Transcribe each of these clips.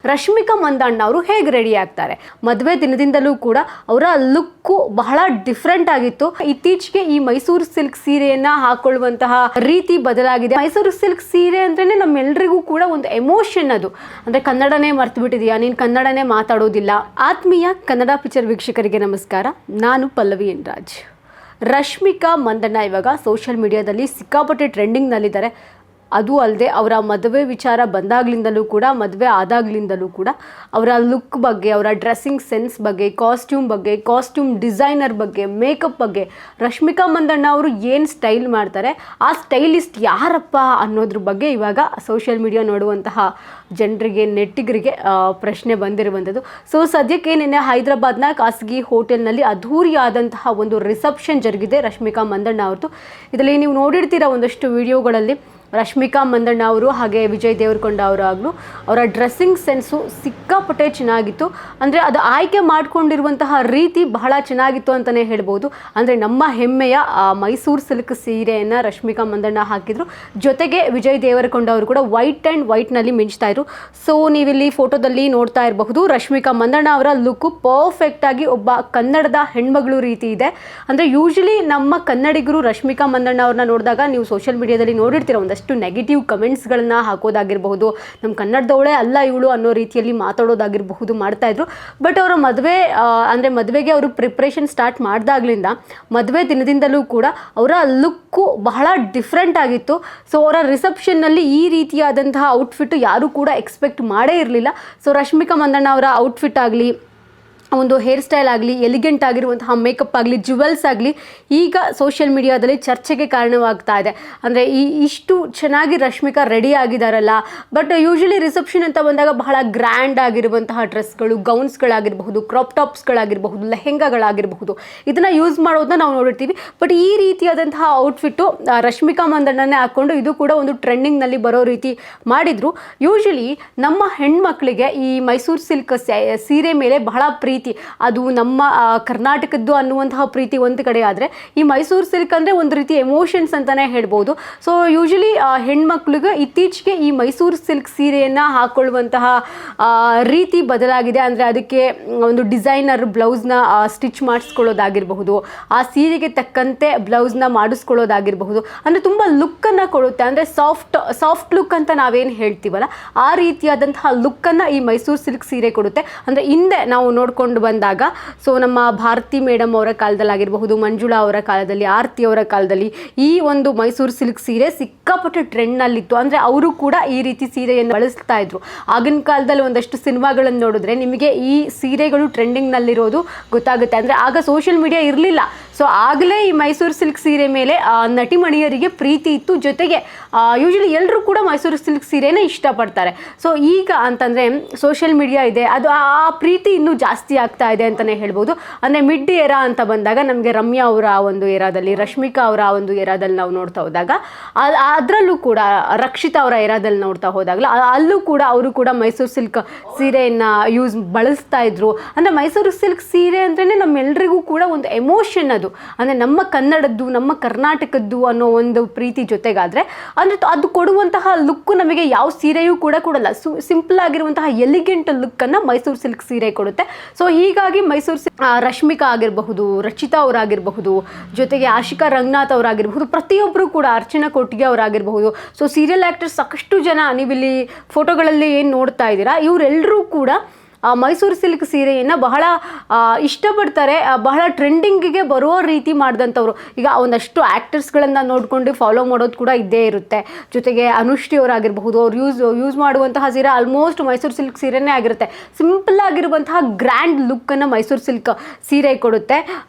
ರಶ್ಮಿಕಾ ಮಂದಣ್ಣ ಅವರು ಹೇಗೆ ರೆಡಿ ಆಗ್ತಾರೆ? ಮದುವೆ ದಿನದಿಂದಲೂ ಕೂಡ ಅವರ ಲುಕ್ಕು ಬಹಳ ಡಿಫ್ರೆಂಟ್ ಆಗಿತ್ತು. ಇತ್ತೀಚೆಗೆ ಈ ಮೈಸೂರು ಸಿಲ್ಕ್ ಸೀರೆಯನ್ನ ಹಾಕೊಳ್ಳುವಂತಹ ರೀತಿ ಬದಲಾಗಿದೆ. ಮೈಸೂರು ಸಿಲ್ಕ್ ಸೀರೆ ಅಂದ್ರೇನೆ ನಮ್ಮೆಲ್ಲರಿಗೂ ಕೂಡ ಒಂದು ಎಮೋಷನ್. ಅದು ಅಂದ್ರೆ ಕನ್ನಡನೇ ಮರ್ತು ಬಿಟ್ಟಿದೀಯಾ, ನೀನು ಕನ್ನಡನೇ ಮಾತಾಡೋದಿಲ್ಲ. ಆತ್ಮೀಯ ಕನ್ನಡ ಪಿಕ್ಚರ್ ವೀಕ್ಷಕರಿಗೆ ನಮಸ್ಕಾರ, ನಾನು ಪಲ್ಲವಿ ಎನ್ ರಾಜ್. ರಶ್ಮಿಕಾ ಮಂದಣ್ಣ ಇವಾಗ ಸೋಷಿಯಲ್ ಮೀಡಿಯಾದಲ್ಲಿ ಸಿಕ್ಕಾಪಟ್ಟೆ ಟ್ರೆಂಡಿಂಗ್ನಲ್ಲಿದ್ದಾರೆ. ಅದು ಅಲ್ಲದೆ ಅವರ ಮದುವೆ ವಿಚಾರ ಬಂದಾಗ್ಲಿಂದಲೂ ಕೂಡ, ಮದುವೆ ಆದಾಗ್ಲಿಂದಲೂ ಕೂಡ ಅವರ ಲುಕ್ ಬಗ್ಗೆ, ಅವರ ಡ್ರೆಸ್ಸಿಂಗ್ ಸೆನ್ಸ್ ಬಗ್ಗೆ, ಕಾಸ್ಟ್ಯೂಮ್ ಡಿಸೈನರ್ ಬಗ್ಗೆ, ಮೇಕಪ್ ಬಗ್ಗೆ, ರಶ್ಮಿಕಾ ಮಂದಣ್ಣ ಅವರು ಏನು ಸ್ಟೈಲ್ ಮಾಡ್ತಾರೆ, ಆ ಸ್ಟೈಲಿಸ್ಟ್ ಯಾರಪ್ಪ ಅನ್ನೋದ್ರ ಬಗ್ಗೆ ಇವಾಗ ಸೋಷಿಯಲ್ ಮೀಡಿಯಾ ನೋಡುವಂತಹ ಜನರಿಗೆ, ನೆಟ್ಟಿಗರಿಗೆ ಪ್ರಶ್ನೆ ಬಂದಿರುವಂಥದ್ದು. ಸೊ ಸದ್ಯಕ್ಕೆ ನಿನ್ನೆ ಹೈದರಾಬಾದ್ನ ಖಾಸಗಿ ಹೋಟೆಲ್ನಲ್ಲಿ ಅದ್ಧೂರಿಯಾದಂತಹ ಒಂದು ರಿಸೆಪ್ಷನ್ ಜರುಗಿದೆ ರಶ್ಮಿಕಾ ಮಂದಣ್ಣ ಅವ್ರದ್ದು. ಇದರಲ್ಲಿ ನೀವು ನೋಡಿರ್ತೀರ ಒಂದಷ್ಟು ವಿಡಿಯೋಗಳಲ್ಲಿ ರಶ್ಮಿಕಾ ಮಂದಣ್ಣ ಅವರು ಹಾಗೆ ವಿಜಯ್ ದೇವರಕೊಂಡ ಅವರಾಗಲೂ ಅವರ ಡ್ರೆಸ್ಸಿಂಗ್ ಸೆನ್ಸು ಸಿಕ್ಕಾಪಟ್ಟೆ ಚೆನ್ನಾಗಿತ್ತು. ಅಂದರೆ ಅದು ಆಯ್ಕೆ ಮಾಡಿಕೊಂಡಿರುವಂತಹ ರೀತಿ ಬಹಳ ಚೆನ್ನಾಗಿತ್ತು ಅಂತಲೇ ಹೇಳ್ಬೋದು. ಅಂದರೆ ನಮ್ಮ ಹೆಮ್ಮೆಯ ಮೈಸೂರು ಸಿಲ್ಕ್ ಸೀರೆಯನ್ನು ರಶ್ಮಿಕಾ ಮಂದಣ್ಣ ಹಾಕಿದ್ರು. ಜೊತೆಗೆ ವಿಜಯ್ ದೇವರಕೊಂಡ ಅವರು ಕೂಡ ವೈಟ್ನಲ್ಲಿ ಮಿಂಚ್ತಾ ಇದ್ರು. ಸೊ ನೀವಿಲ್ಲಿ ಫೋಟೋದಲ್ಲಿ ನೋಡ್ತಾ ಇರಬಹುದು, ರಶ್ಮಿಕಾ ಮಂದಣ್ಣ ಅವರ ಲುಕ್ಕು ಪರ್ಫೆಕ್ಟಾಗಿ ಒಬ್ಬ ಕನ್ನಡದ ಹೆಣ್ಮಗಳು ರೀತಿ ಇದೆ. ಅಂದರೆ ಯೂಶಲಿ ನಮ್ಮ ಕನ್ನಡಿಗರು ರಶ್ಮಿಕಾ ಮಂದಣ್ಣ ಅವ್ರನ್ನ ನೋಡಿದಾಗ ನೀವು ಸೋಷಿಯಲ್ ಮೀಡಿಯಾದಲ್ಲಿ ನೋಡಿರ್ತೀರ ಒಂದಷ್ಟು ನೆಗೆಟಿವ್ ಕಮೆಂಟ್ಸ್ಗಳನ್ನ ಹಾಕೋದಾಗಿರಬಹುದು, ನಮ್ಮ ಕನ್ನಡದವಳೇ ಅಲ್ಲ ಇವಳು ಅನ್ನೋ ರೀತಿಯಲ್ಲಿ ಮಾತಾಡೋದಾಗಿರಬಹುದು ಮಾಡ್ತಾಯಿದ್ರು. ಬಟ್ ಅವರ ಮದುವೆಗೆ ಅವರು ಪ್ರಿಪ್ರೇಷನ್ ಸ್ಟಾರ್ಟ್ ಮಾಡಿದಾಗ್ಲಿಂದ ಮದುವೆ ದಿನದಿಂದಲೂ ಕೂಡ ಅವರ ಲುಕ್ಕು ಬಹಳ ಡಿಫ್ರೆಂಟ್ ಆಗಿತ್ತು. ಸೊ ಅವರ ರಿಸೆಪ್ಷನ್ನಲ್ಲಿ ಈ ರೀತಿಯಾದಂತಹ ಔಟ್ಫಿಟ್ ಯಾರೂ ಕೂಡ ಎಕ್ಸ್ಪೆಕ್ಟ್ ಮಾಡೇ ಇರಲಿಲ್ಲ. ಸೊ ರಶ್ಮಿಕಾ ಮಂದಣ್ಣ ಅವರ ಔಟ್ಫಿಟ್ ಆಗಲಿ, ಒಂದು ಹೇರ್ ಸ್ಟೈಲ್ ಆಗಲಿ, ಎಲಿಗೆಂಟ್ ಆಗಿರುವಂತಹ ಮೇಕಪ್ ಆಗಲಿ, ಜುವೆಲ್ಸ್ ಆಗಲಿ ಈಗ ಸೋಷಿಯಲ್ ಮೀಡಿಯಾದಲ್ಲಿ ಚರ್ಚೆಗೆ ಕಾರಣವಾಗ್ತಾ ಇದೆ. ಅಂದರೆ ಇಷ್ಟು ಚೆನ್ನಾಗಿ ರಶ್ಮಿಕಾ ರೆಡಿ ಆಗಿದ್ದಾರಲ್ಲ. ಬಟ್ ಯೂಶಲಿ ರಿಸೆಪ್ಷನ್ ಅಂತ ಬಂದಾಗ ಬಹಳ ಗ್ರ್ಯಾಂಡ್ ಆಗಿರುವಂತಹ ಡ್ರೆಸ್ಗಳು, ಗೌನ್ಸ್ಗಳಾಗಿರಬಹುದು, ಕ್ರಾಪ್ ಟಾಪ್ಸ್ಗಳಾಗಿರಬಹುದು, ಲೆಹೆಂಗಾಗಳಾಗಿರಬಹುದು, ಇದನ್ನು ಯೂಸ್ ಮಾಡೋದನ್ನ ನಾವು ನೋಡಿರ್ತೀವಿ. ಬಟ್ ಈ ರೀತಿಯಾದಂತಹ ಔಟ್ಫಿಟ್ಟು ರಶ್ಮಿಕಾ ಮಂದಣ್ಣನೇ ಹಾಕ್ಕೊಂಡು ಇದು ಕೂಡ ಒಂದು ಟ್ರೆಂಡಿಂಗ್ನಲ್ಲಿ ಬರೋ ರೀತಿ ಮಾಡಿದರು. ಯೂಶಲಿ ನಮ್ಮ ಹೆಣ್ಮಕ್ಳಿಗೆ ಈ ಮೈಸೂರು ಸಿಲ್ಕ್ ಸೀರೆ ಮೇಲೆ ಬಹಳ ಪ್ರೀತಿ, ಅದು ನಮ್ಮ ಕರ್ನಾಟಕದ್ದು ಅನ್ನುವಂತಹ ಪ್ರೀತಿ ಒಂದು ಕಡೆ ಆದರೆ, ಈ ಮೈಸೂರು ಸಿಲ್ಕ್ ಅಂದರೆ ಒಂದು ರೀತಿ ಎಮೋಷನ್ಸ್ ಅಂತಲೇ ಹೇಳ್ಬೋದು. ಸೊ ಯೂಶಲಿ ಹೆಣ್ಮಕ್ಳಿಗೆ ಇತ್ತೀಚೆಗೆ ಈ ಮೈಸೂರು ಸಿಲ್ಕ್ ಸೀರೆಯನ್ನು ಹಾಕ್ಕೊಳ್ಳುವಂತಹ ರೀತಿ ಬದಲಾಗಿದೆ. ಅಂದರೆ ಅದಕ್ಕೆ ಒಂದು ಡಿಸೈನರ್ ಬ್ಲೌಸ್ನ ಸ್ಟಿಚ್ ಮಾಡಿಸ್ಕೊಳ್ಳೋದಾಗಿರಬಹುದು, ಆ ಸೀರೆಗೆ ತಕ್ಕಂತೆ ಬ್ಲೌಸ್ನ ಮಾಡಿಸ್ಕೊಳ್ಳೋದಾಗಿರಬಹುದು. ಅಂದರೆ ತುಂಬ ಲುಕ್ಕನ್ನು ಕೊಡುತ್ತೆ. ಅಂದರೆ ಸಾಫ್ಟ್ ಲುಕ್ ಅಂತ ನಾವೇನು ಹೇಳ್ತೀವಲ್ಲ, ಆ ರೀತಿಯಾದಂತಹ ಲುಕ್ಕನ್ನು ಈ ಮೈಸೂರು ಸಿಲ್ಕ್ ಸೀರೆ ಕೊಡುತ್ತೆ. ಅಂದರೆ ಹಿಂದೆ ನಾವು ನೋಡ್ಕೊಂಡು ಬಂದಾಗ, ಸೊ ನಮ್ಮ ಭಾರತಿ ಮೇಡಮ್ ಅವರ ಕಾಲದಲ್ಲಾಗಿರಬಹುದು, ಮಂಜುಳಾ ಅವರ ಕಾಲದಲ್ಲಿ, ಆರತಿ ಅವರ ಕಾಲದಲ್ಲಿ ಈ ಒಂದು ಮೈಸೂರು ಸಿಲ್ಕ್ ಸೀರೆ ಸಿಕ್ಕಾಪಟ್ಟೆ ಟ್ರೆಂಡ್ನಲ್ಲಿತ್ತು. ಅಂದರೆ ಅವರು ಕೂಡ ಈ ರೀತಿ ಸೀರೆಯನ್ನು ಬಳಸ್ತಾ ಇದ್ರು. ಆಗಿನ ಕಾಲದಲ್ಲಿ ಒಂದಷ್ಟು ಸಿನಿಮಾಗಳನ್ನು ನೋಡಿದ್ರೆ ನಿಮಗೆ ಈ ಸೀರೆಗಳು ಟ್ರೆಂಡಿಂಗ್ನಲ್ಲಿರೋದು ಗೊತ್ತಾಗುತ್ತೆ. ಅಂದರೆ ಆಗ ಸೋಷಿಯಲ್ ಮೀಡಿಯಾ ಇರಲಿಲ್ಲ. ಸೊ ಆಗಲೇ ಈ ಮೈಸೂರು ಸಿಲ್ಕ್ ಸೀರೆ ಮೇಲೆ ನಟಿಮಣಿಯರಿಗೆ ಪ್ರೀತಿ ಇತ್ತು. ಜೊತೆಗೆ ಯೂಶಲಿ ಎಲ್ಲರೂ ಕೂಡ ಮೈಸೂರು ಸಿಲ್ಕ್ ಸೀರೆನೇ ಇಷ್ಟಪಡ್ತಾರೆ. ಸೊ ಈಗ ಅಂತಂದರೆ ಸೋಷಿಯಲ್ ಮೀಡಿಯಾ ಇದೆ, ಅದು ಆ ಪ್ರೀತಿ ಇನ್ನೂ ಜಾಸ್ತಿ ಆಗ್ತಾ ಇದೆ ಅಂತಲೇ ಹೇಳ್ಬೋದು. ಅಂದರೆ ಮಿಡ್ ಏರಾ ಅಂತ ಬಂದಾಗ ನಮಗೆ ರಮ್ಯಾ ಅವರ ಒಂದು ಏರಾದಲ್ಲಿ, ರಶ್ಮಿಕಾ ಅವರ ಒಂದು ಏರಾದಲ್ಲಿ ನಾವು ನೋಡ್ತಾ ಹೋದಾಗ, ಅದರಲ್ಲೂ ಕೂಡ ರಕ್ಷಿತಾ ಅವರ ಏರಾದಲ್ಲಿ ನೋಡ್ತಾ ಹೋದಾಗಲೂ ಅಲ್ಲೂ ಕೂಡ ಅವರು ಕೂಡ ಮೈಸೂರು ಸಿಲ್ಕ್ ಸೀರೆಯನ್ನು ಬಳಸ್ತಾ ಇದ್ರು. ಅಂದರೆ ಮೈಸೂರು ಸಿಲ್ಕ್ ಸೀರೆ ಅಂದ್ರೇ ನಮ್ಮೆಲ್ಲರಿಗೂ ಕೂಡ ಒಂದು ಎಮೋಷನ್. ಅದು ಅಂದರೆ ನಮ್ಮ ಕನ್ನಡದ್ದು, ನಮ್ಮ ಕರ್ನಾಟಕದ್ದು ಅನ್ನೋ ಒಂದು ಪ್ರೀತಿ ಜೊತೆಗಾದರೆ ಅಂದರೆ ಅದು ಕೊಡುವಂತಹ ಲುಕ್ಕು ನಮಗೆ ಯಾವ ಸೀರೆಯೂ ಕೂಡ ಕೊಡಲ್ಲ. ಸಿಂಪಲ್ ಆಗಿರುವಂತಹ ಎಲಿಗೆಂಟ್ ಲುಕ್ಕನ್ನು ಮೈಸೂರು ಸಿಲ್ಕ್ ಸೀರೆ ಕೊಡುತ್ತೆ. ಸೊ ಹೀಗಾಗಿ ಮೈಸೂರು ರಶ್ಮಿಕಾ ಆಗಿರಬಹುದು, ರಚಿತಾ ಅವರಾಗಿರಬಹುದು, ಜೊತೆಗೆ ಆಶಿಕಾ ರಂಗನಾಥ್ ಅವರಾಗಿರಬಹುದು, ಪ್ರತಿಯೊಬ್ಬರು ಕೂಡ ಅರ್ಚನಾ ಕೊಟ್ಟಿಗೆ ಅವರಾಗಿರಬಹುದು. ಸೊ ಸೀರಿಯಲ್ ಆ್ಯಕ್ಟರ್ಸ್ ಸಾಕಷ್ಟು ಜನ ನೀವಿಲ್ಲಿ ಫೋಟೋಗಳಲ್ಲಿ ಏನು ನೋಡ್ತಾ ಇದ್ದೀರಾ, ಇವರೆಲ್ಲರೂ ಕೂಡ ಮೈಸೂರು ಸಿಲ್ಕ್ ಸೀರೆಯನ್ನು ಬಹಳ ಇಷ್ಟಪಡ್ತಾರೆ. ಬಹಳ ಟ್ರೆಂಡಿಂಗಿಗೆ ಬರೋ ರೀತಿ ಮಾಡಿದಂಥವ್ರು. ಈಗ ಒಂದಷ್ಟು ಆ್ಯಕ್ಟರ್ಸ್ಗಳನ್ನು ನೋಡಿಕೊಂಡು ಫಾಲೋ ಮಾಡೋದು ಕೂಡ ಇದ್ದೇ ಇರುತ್ತೆ. ಜೊತೆಗೆ ಅನುಶ್ರೀ ಅವರಾಗಿರಬಹುದು, ಅವ್ರು ಯೂಸ್ ಮಾಡುವಂತಹ ಸೀರೆ ಆಲ್ಮೋಸ್ಟ್ ಮೈಸೂರು ಸಿಲ್ಕ್ ಸೀರೆನೇ ಆಗಿರುತ್ತೆ. ಸಿಂಪಲ್ ಆಗಿರುವಂತಹ ಗ್ರ್ಯಾಂಡ್ ಲುಕ್ಕನ್ನು ಮೈಸೂರು ಸಿಲ್ಕ್ ಸೀರೆ ಕೊಡುತ್ತೆ.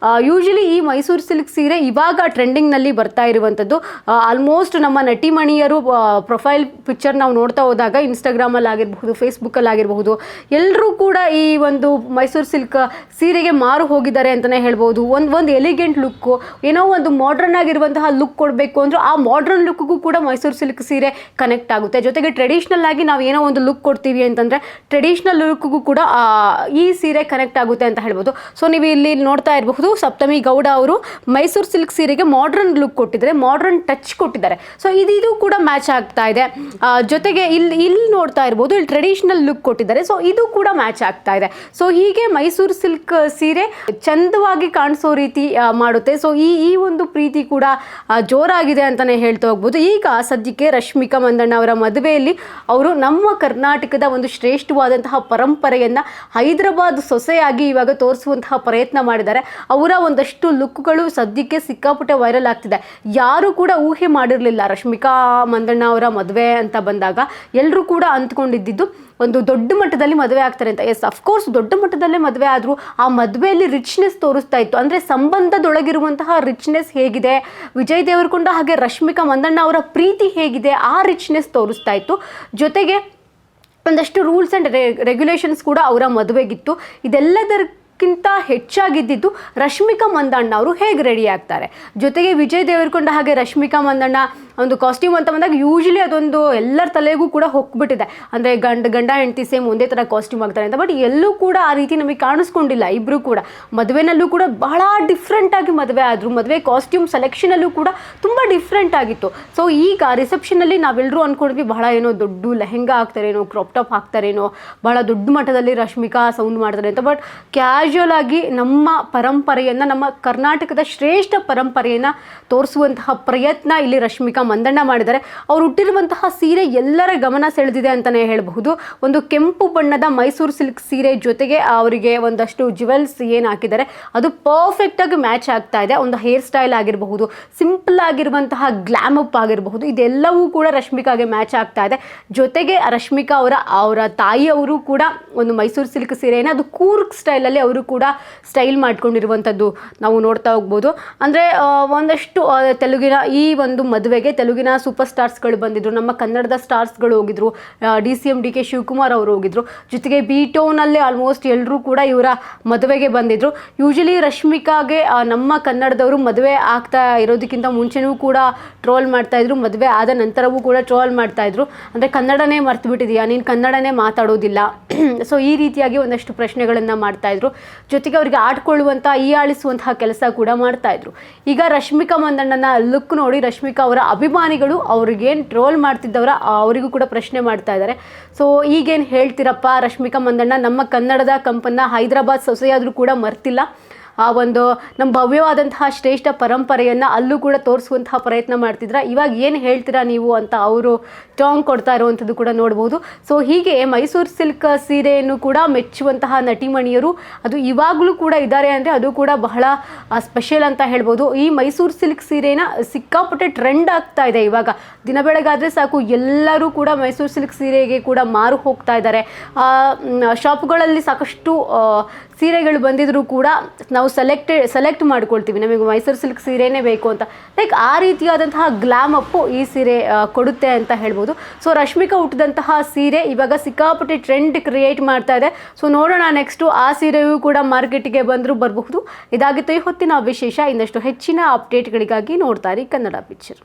ಯೂಶಲಿ ಈ ಮೈಸೂರು ಸಿಲ್ಕ್ ಸೀರೆ ಇವಾಗ ಟ್ರೆಂಡಿಂಗ್ನಲ್ಲಿ ಬರ್ತಾ ಇರುವಂಥದ್ದು. ಆಲ್ಮೋಸ್ಟ್ ನಮ್ಮ ನಟಿಮಣಿಯರು ಪ್ರೊಫೈಲ್ ಪಿಕ್ಚರ್ ನಾವು ನೋಡ್ತಾ ಹೋದಾಗ ಇನ್ಸ್ಟಾಗ್ರಾಮಲ್ಲಿ ಆಗಿರಬಹುದು, ಫೇಸ್ಬುಕ್ಕಲ್ಲಿ ಆಗಿರಬಹುದು, ಎಲ್ಲರೂ ಕೂಡ ಈ ಒಂದು ಮೈಸೂರು ಸಿಲ್ಕ್ ಸೀರೆಗೆ ಮಾರು ಹೋಗಿದ್ದಾರೆ ಅಂತಲೇ ಹೇಳ್ಬೋದು. ಒಂದು ಎಲಿಗೆಂಟ್ ಲುಕ್ಕು, ಏನೋ ಒಂದು ಮಾಡ್ರನ್ ಆಗಿರುವಂತಹ ಲುಕ್ ಕೊಡಬೇಕು ಅಂದ್ರೆ ಆ ಮಾಡ್ರನ್ ಲುಕ್ಗೂ ಕೂಡ ಮೈಸೂರು ಸಿಲ್ಕ್ ಸೀರೆ ಕನೆಕ್ಟ್ ಆಗುತ್ತೆ. ಜೊತೆಗೆ ಟ್ರೆಡಿಷ್ನಲ್ ಆಗಿ ನಾವು ಏನೋ ಒಂದು ಲುಕ್ ಕೊಡ್ತೀವಿ ಅಂತಂದರೆ ಟ್ರೆಡಿಷ್ನಲ್ ಲುಕ್ಗೂ ಕೂಡ ಈ ಸೀರೆ ಕನೆಕ್ಟ್ ಆಗುತ್ತೆ ಅಂತ ಹೇಳ್ಬೋದು. ಸೊ ನೀವು ಇಲ್ಲಿ ನೋಡ್ತಾ ಇರಬಹುದು, ಸಪ್ತಮಿ ಗೌಡ ಅವರು ಮೈಸೂರು ಸಿಲ್ಕ್ ಸೀರೆಗೆ ಮಾಡ್ರನ್ ಲುಕ್ ಕೊಟ್ಟಿದ್ದಾರೆ, ಮಾಡ್ರನ್ ಟಚ್ ಕೊಟ್ಟಿದ್ದಾರೆ. ಸೊ ಇದು ಕೂಡ ಮ್ಯಾಚ್ ಆಗ್ತಾ ಇದೆ. ಜೊತೆಗೆ ಇಲ್ಲಿ ನೋಡ್ತಾ ಇರ್ಬೋದು, ಇಲ್ಲಿ ಟ್ರೆಡಿಷನಲ್ ಲುಕ್ ಕೊಟ್ಟಿದ್ದಾರೆ. ಸೊ ಇದು ಕೂಡ ಮ್ಯಾಚ್ ಆಗ್ತಾ ಇದೆ. ಸೊ ಹೀಗೆ ಮೈಸೂರು ಸಿಲ್ಕ್ ಸೀರೆ ಚಂದವಾಗಿ ಕಾಣಿಸೋ ರೀತಿ ಮಾಡುತ್ತೆ. ಸೊ ಈ ಒಂದು ಪ್ರೀತಿ ಕೂಡ ಜೋರಾಗಿದೆ ಅಂತಾನೆ ಹೇಳ್ತಾ ಹೋಗ್ಬೋದು. ಈಗ ಸದ್ಯಕ್ಕೆ ರಶ್ಮಿಕಾ ಮಂದಣ್ಣ ಅವರ ಮದುವೆಯಲ್ಲಿ ಅವರು ನಮ್ಮ ಕರ್ನಾಟಕದ ಒಂದು ಶ್ರೇಷ್ಠವಾದಂತಹ ಪರಂಪರೆಯನ್ನ ಹೈದರಾಬಾದ್ ಸೊಸೆಯಾಗಿ ಇವಾಗ ತೋರಿಸುವಂತಹ ಪ್ರಯತ್ನ ಮಾಡಿದ್ದಾರೆ. ಅವರ ಒಂದಷ್ಟು ಲುಕ್ಗಳು ಸದ್ಯಕ್ಕೆ ಸಿಕ್ಕಾಪಟ್ಟೆ ವೈರಲ್ ಆಗ್ತಿದೆ. ಯಾರು ಕೂಡ ಊಹೆ ಮಾಡಿರಲಿಲ್ಲ ರಶ್ಮಿಕಾ ಮಂದಣ್ಣ ಅವರ ಮದುವೆ ಅಂತ ಬಂದಾಗ ಎಲ್ಲರೂ ಕೂಡ ಅಂದ್ಕೊಂಡಿದ್ದು ಒಂದು ದೊಡ್ಡ ಮಟ್ಟದಲ್ಲಿ ಮದುವೆ ಆಗ್ತಾರೆ ಅಂತ. ಎಸ್, ಅಫ್ಕೋರ್ಸ್ ದೊಡ್ಡ ಮಟ್ಟದಲ್ಲೇ ಮದುವೆ ಆದರೂ ಆ ಮದುವೆಯಲ್ಲಿ ರಿಚ್ನೆಸ್ ತೋರಿಸ್ತಾ ಇತ್ತು. ಅಂದರೆ ಸಂಬಂಧದೊಳಗಿರುವಂತಹ ರಿಚ್ನೆಸ್ ಹೇಗಿದೆ, ವಿಜಯ್ ದೇವರಕೊಂಡ ಹಾಗೆ ರಶ್ಮಿಕಾ ಮಂದಣ್ಣ ಅವರ ಪ್ರೀತಿ ಹೇಗಿದೆ, ಆ ರಿಚ್ನೆಸ್ ತೋರಿಸ್ತಾ ಇತ್ತು. ಜೊತೆಗೆ ಒಂದಷ್ಟು ರೂಲ್ಸ್ ಆ್ಯಂಡ್ ರೆಗ್ಯುಲೇಷನ್ಸ್ ಕೂಡ ಅವರ ಮದುವೆಗಿತ್ತು. ಇದೆಲ್ಲದಕ್ಕಿಂತ ಹೆಚ್ಚಾಗಿದ್ದಿದ್ದು ರಶ್ಮಿಕಾ ಮಂದಣ್ಣ ಅವರು ಹೇಗೆ ರೆಡಿ ಆಗ್ತಾರೆ. ಜೊತೆಗೆ ವಿಜಯ್ ದೇವರಕೊಂಡ ಹಾಗೆ ರಶ್ಮಿಕಾ ಮಂದಣ್ಣ ಒಂದು ಕಾಸ್ಟ್ಯೂಮ್ ಅಂತ ಬಂದಾಗ ಯೂಶಲಿ ಅದೊಂದು ಎಲ್ಲರ ತಲೆಗೂ ಕೂಡ ಹೋಗ್ಬಿಟ್ಟಿದೆ. ಅಂದರೆ ಗಂಡ ಹೆಂಡತಿ ಸೇಮ್ ಒಂದೇ ಥರ ಕಾಸ್ಟ್ಯೂಮ್ ಆಗ್ತಾರೆ ಅಂತ. ಬಟ್ ಎಲ್ಲೂ ಕೂಡ ಆ ರೀತಿ ನಮಗೆ ಕಾಣಿಸ್ಕೊಂಡಿಲ್ಲ. ಇಬ್ಬರು ಕೂಡ ಮದುವೆನಲ್ಲೂ ಕೂಡ ಬಹಳ ಡಿಫ್ರೆಂಟಾಗಿ ಮದುವೆ ಆದರು. ಮದುವೆ ಕಾಸ್ಟ್ಯೂಮ್ ಸೆಲೆಕ್ಷನಲ್ಲೂ ಕೂಡ ತುಂಬ ಡಿಫ್ರೆಂಟ್ ಆಗಿತ್ತು. ಸೊ ಈಗ ರಿಸೆಪ್ಷನಲ್ಲಿ ನಾವೆಲ್ಲರೂ ಅಂದ್ಕೊಂಡ್ವಿ ಬಹಳ ಏನೋ ದೊಡ್ಡ ಲೆಹೆಂಗಾ ಹಾಕ್ತಾರೇನೋ, ಕ್ರಾಪ್ ಟಾಪ್ ಹಾಕ್ತಾರೇನೋ, ಬಹಳ ದೊಡ್ಡ ಮಟ್ಟದಲ್ಲಿ ರಶ್ಮಿಕಾ ಸೌಂಡ್ ಮಾಡ್ತಾರೆ ಅಂತ. ಬಟ್ ಕ್ಯಾಶುವಲ್ ಆಗಿ ನಮ್ಮ ಪರಂಪರೆಯನ್ನು, ನಮ್ಮ ಕರ್ನಾಟಕದ ಶ್ರೇಷ್ಠ ಪರಂಪರೆಯನ್ನು ತೋರಿಸುವಂತಹ ಪ್ರಯತ್ನ ಇಲ್ಲಿ ರಶ್ಮಿಕಾ ಮಂದಣ್ಣ ಮಾಡಿದ್ದಾರೆ. ಅವ್ರು ಹುಟ್ಟಿರುವಂತಹ ಸೀರೆ ಎಲ್ಲರ ಗಮನ ಸೆಳೆದಿದೆ ಅಂತಲೇ ಹೇಳಬಹುದು. ಒಂದು ಕೆಂಪು ಬಣ್ಣದ ಮೈಸೂರು ಸಿಲ್ಕ್ ಸೀರೆ ಜೊತೆಗೆ ಅವರಿಗೆ ಒಂದಷ್ಟು ಜ್ಯುವೆಲ್ಸ್ ಏನು ಹಾಕಿದ್ದಾರೆ ಅದು ಪರ್ಫೆಕ್ಟಾಗಿ ಮ್ಯಾಚ್ ಆಗ್ತಾ ಇದೆ. ಒಂದು ಹೇರ್ ಸ್ಟೈಲ್ ಆಗಿರಬಹುದು, ಸಿಂಪಲ್ ಆಗಿರುವಂತಹ ಗ್ಲಾಮ್ ಅಪ್ ಆಗಿರಬಹುದು, ಇದೆಲ್ಲವೂ ಕೂಡ ರಶ್ಮಿಕಾಗೆ ಮ್ಯಾಚ್ ಆಗ್ತಾ ಇದೆ. ಜೊತೆಗೆ ರಶ್ಮಿಕಾ ಅವರ ತಾಯಿಯವರು ಕೂಡ ಒಂದು ಮೈಸೂರು ಸಿಲ್ಕ್ ಸೀರೆಯನ್ನು ಅದು ಕೂರ್ಗ್ ಸ್ಟೈಲಲ್ಲಿ ಅವರು ಕೂಡ ಸ್ಟೈಲ್ ಮಾಡ್ಕೊಂಡಿರುವಂಥದ್ದು ನಾವು ನೋಡ್ತಾ ಹೋಗ್ಬೋದು. ಅಂದರೆ ಒಂದಷ್ಟು ತೆಲುಗಿನ ಈ ಒಂದು ಮದುವೆಗೆ ತೆಲುಗಿನ ಸೂಪರ್ ಸ್ಟಾರ್ಸ್ಗಳು ಬಂದಿದ್ರು, ನಮ್ಮ ಕನ್ನಡದ ಸ್ಟಾರ್ಸ್ಗಳು ಹೋಗಿದ್ರು, DCM DK ಶಿವಕುಮಾರ್ ಅವರು ಹೋಗಿದ್ರು. ಜೊತೆಗೆ B-Townಲ್ಲೇ ಆಲ್ಮೋಸ್ಟ್ ಎಲ್ಲರೂ ಕೂಡ ಇವರ ಮದುವೆಗೆ ಬಂದಿದ್ರು. ಯೂಶಲಿ ರಶ್ಮಿಕಾಗೆ ನಮ್ಮ ಕನ್ನಡದವರು ಮದುವೆ ಆಗ್ತಾ ಇರೋದಕ್ಕಿಂತ ಮುಂಚೆನೂ ಕೂಡ ಟ್ರೋಲ್ ಮಾಡ್ತಾಯಿದ್ರು, ಮದುವೆ ಆದ ನಂತರವೂ ಕೂಡ ಟ್ರೋಲ್ ಮಾಡ್ತಾಯಿದ್ರು. ಅಂದರೆ ಕನ್ನಡನೇ ಮರ್ತು ಬಿಟ್ಟಿದೆಯಾ, ನೀನು ಕನ್ನಡನೇ ಮಾತಾಡೋದಿಲ್ಲ. ಸೊ ಈ ರೀತಿಯಾಗಿ ಒಂದಷ್ಟು ಪ್ರಶ್ನೆಗಳನ್ನು ಮಾಡ್ತಾಯಿದ್ರು. ಜೊತೆಗೆ ಅವರಿಗೆ ಆಡ್ಕೊಳ್ಳುವಂಥ ಆಳಿಸುವಂತಹ ಕೆಲಸ ಕೂಡ ಮಾಡ್ತಾಯಿದ್ರು. ಈಗ ರಶ್ಮಿಕಾ ಮಂದಣ್ಣನ ಲುಕ್ ನೋಡಿ ರಶ್ಮಿಕಾ ಅವರ ಅಭಿಮಾನಿಗಳು ಅವ್ರಿಗೇನು ಟ್ರೋಲ್ ಮಾಡ್ತಿದ್ದವರ ಅವರಿಗೂ ಕೂಡ ಪ್ರಶ್ನೆ ಮಾಡ್ತಾ ಇದ್ದಾರೆ. ಸೊ ಈಗೇನು ಹೇಳ್ತೀರಪ್ಪ ರಶ್ಮಿಕಾ ಮಂದಣ್ಣ, ನಮ್ಮ ಕನ್ನಡದ ಕಂಪನ್ನ ಹೈದರಾಬಾದ್ ಸೊಸೆಯಾದರೂ ಕೂಡ ಮರ್ತಿಲ್ಲ, ಆ ಒಂದು ನಮ್ಮ ಭವ್ಯವಾದಂತಹ ಶ್ರೇಷ್ಠ ಪರಂಪರೆಯನ್ನು ಅಲ್ಲೂ ಕೂಡ ತೋರಿಸುವಂತಹ ಪ್ರಯತ್ನ ಮಾಡ್ತಿದ್ರ, ಇವಾಗ ಏನು ಹೇಳ್ತೀರಾ ನೀವು ಅಂತ ಅವರು ಟಾಂಗ್ ಕೊಡ್ತಾ ಇರುವಂಥದ್ದು ಕೂಡ ನೋಡ್ಬೋದು. ಸೊ ಹೀಗೆ ಮೈಸೂರು ಸಿಲ್ಕ್ ಸೀರೆಯನ್ನು ಕೂಡ ಮೆಚ್ಚುವಂತಹ ನಟಿಮಣಿಯರು ಅದು ಇವಾಗಲೂ ಕೂಡ ಇದ್ದಾರೆ. ಅಂದರೆ ಅದು ಕೂಡ ಬಹಳ ಸ್ಪೆಷಲ್ ಅಂತ ಹೇಳ್ಬೋದು. ಈ ಮೈಸೂರು ಸಿಲ್ಕ್ ಸೀರೆನ ಸಿಕ್ಕಾಪಟ್ಟೆ ಟ್ರೆಂಡ್ ಆಗ್ತಾ ಇದೆ. ಇವಾಗ ದಿನ ಬೆಳಗಾದರೆ ಸಾಕು ಎಲ್ಲರೂ ಕೂಡ ಮೈಸೂರು ಸಿಲ್ಕ್ ಸೀರೆಗೆ ಕೂಡ ಮಾರು ಹೋಗ್ತಾ ಇದ್ದಾರೆ. ಶಾಪ್ಗಳಲ್ಲಿ ಸಾಕಷ್ಟು ಸೀರೆಗಳು ಬಂದಿದ್ರೂ ಕೂಡ ನಾವು ಸೆಲೆಕ್ಟ್ ಮಾಡ್ಕೊಳ್ತೀವಿ, ನಮಗೆ ಮೈಸೂರು ಸಿಲ್ಕ್ ಸೀರೆನೇ ಬೇಕು ಅಂತ. ಲೈಕ್ ಆ ರೀತಿಯಾದಂತಹ ಗ್ಲಾಮ್ ಅಪ್ಪು ಈ ಸೀರೆ ಕೊಡುತ್ತೆ ಅಂತ ಹೇಳ್ಬೋದು. ಸೊ ರಶ್ಮಿಕಾ ಹುಟ್ಟಿದಂತಹ ಸೀರೆ ಇವಾಗ ಸಿಕ್ಕಾಪಟ್ಟೆ ಟ್ರೆಂಡ್ ಕ್ರಿಯೇಟ್ ಮಾಡ್ತಾ ಇದೆ. ಸೊ ನೋಡೋಣ ನೆಕ್ಸ್ಟು ಆ ಸೀರೆಯೂ ಕೂಡ ಮಾರ್ಕೆಟಿಗೆ ಬರಬಹುದು. ಇದಾಗಿತ್ತು ಈ ಹೊತ್ತಿನ ವಿಶೇಷ. ಇನ್ನಷ್ಟು ಹೆಚ್ಚಿನ ಅಪ್ಡೇಟ್ಗಳಿಗಾಗಿ ನೋಡ್ತಾ ಇರಿ ಕನ್ನಡ ಪಿಕ್ಚರ್.